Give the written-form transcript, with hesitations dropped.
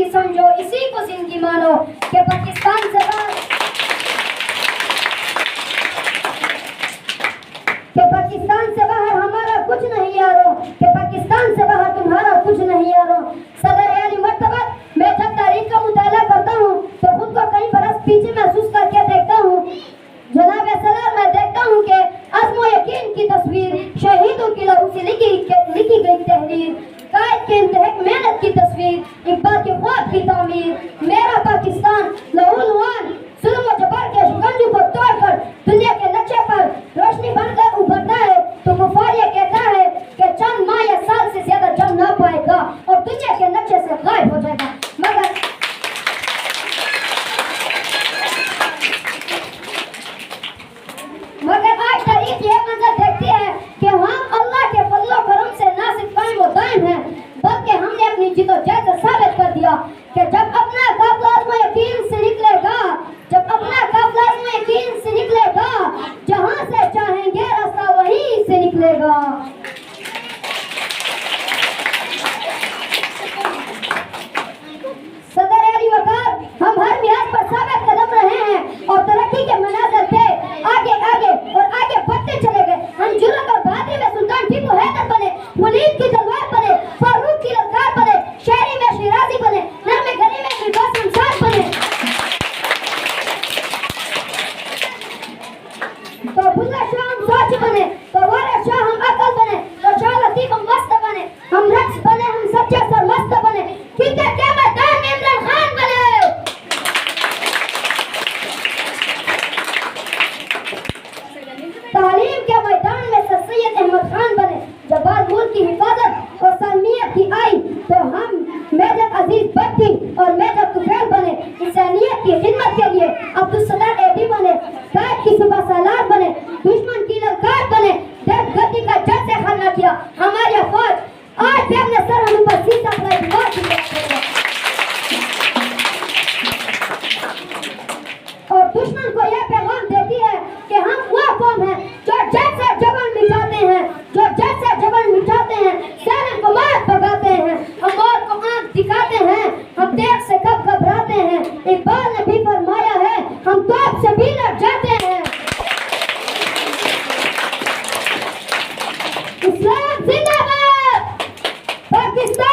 जिंदगी समझो, इसी को जिंदगी मानो कि पाकिस्तान से बाहर हमारा कुछ नहीं यारो, कि पाकिस्तान से बाहर तुम्हारा कुछ नहीं यारो। सदर यानी मर्तबा मैं जब तारीख का मुताला करता हूँ तो खुद को कई बरस पीछे महसूस करके देखता हूँ। जनाब सदर, मैं देखता हूँ कि अज़्म यकीन की तस्वीर, शहीदों की लहू से लिखी गई तहरीर, कायद के इंतहाई मेहनत की तस्वीर, इक़बाल के ख्वाब की तामीर। मेरा पाकिस्तान लहूलुहान जुल्म व जबर के शिकंजों को तोड़कर दुनिया के नक्शे पर रोशनी बनकर उभरता है तो कुफार ये कहता है कि चंद माह या साल से ज्यादा जम ना पाएगा और दुनिया के नक्शे से गायब हो जाएगा। मगर आज तारीख ये मंजर देखती है कि हम अल्लाह के फजलो करम से ना सिर्फ कायम व दायम हैं, बल्कि हमने अपनी जिद्दोजहद से साबित कर दिया कि जब अपना काफिला अज़्म यकीन से निकलेगा, जहां से चाहेंगे रास्ता वहीं से निकलेगा। सदर अली वकार, हम हर मियाद पर साबित कदम रहे हैं और तरक्की के मनाज़िल पे आगे बढ़ते चले गए। हम जुल्म और बहादुरी में सुल्तान टीपू हैदर बने, मुनीर की तलवार बने, फारूक की ललकार बने, शहरी में शिराजी बने, नरमे गली में फिरदौस अंसार बने। तो बुल्ला शाह हम सोच बने, तो वारा शाह हम अकल बने, तो शाह लतीफ हम मस्त बने, हम रक्स बने, हम सच्चे सरमस्त बने, क्रिकेट के मैदान में इमरान खान बने। तालीम के मैदान में सर सैयद अहमद खान बने। जब बात मुल्क की हिफाजत और सलमियत की आई तो हम मेजर अजीज भट्टी और मेजर तुफैल बने। इंसानियत की खिदमत के लिए अब्दुल सत्तार एडी बने, कायद की सुबह सालार बने, दुश्मन की ललकार बने, दर्द गद्दी का जज से खाना किया हमारी अफवाज। आज भी अपने सर हम पर सीधा अपना दिमाग की और दुश्मन को यह पैगाम देती है कि हम वह कौम है जो जज से जबन मिटाते हैं, सैनिक को मार भगाते हैं, हम और को आंख दिखाते हैं, हम देख से कब घबराते हैं। इकबाल ने भी फरमाया है हम तोप से भी लड़ जाते हैं। इस्लाम जिंदाबाद, पाकिस्तान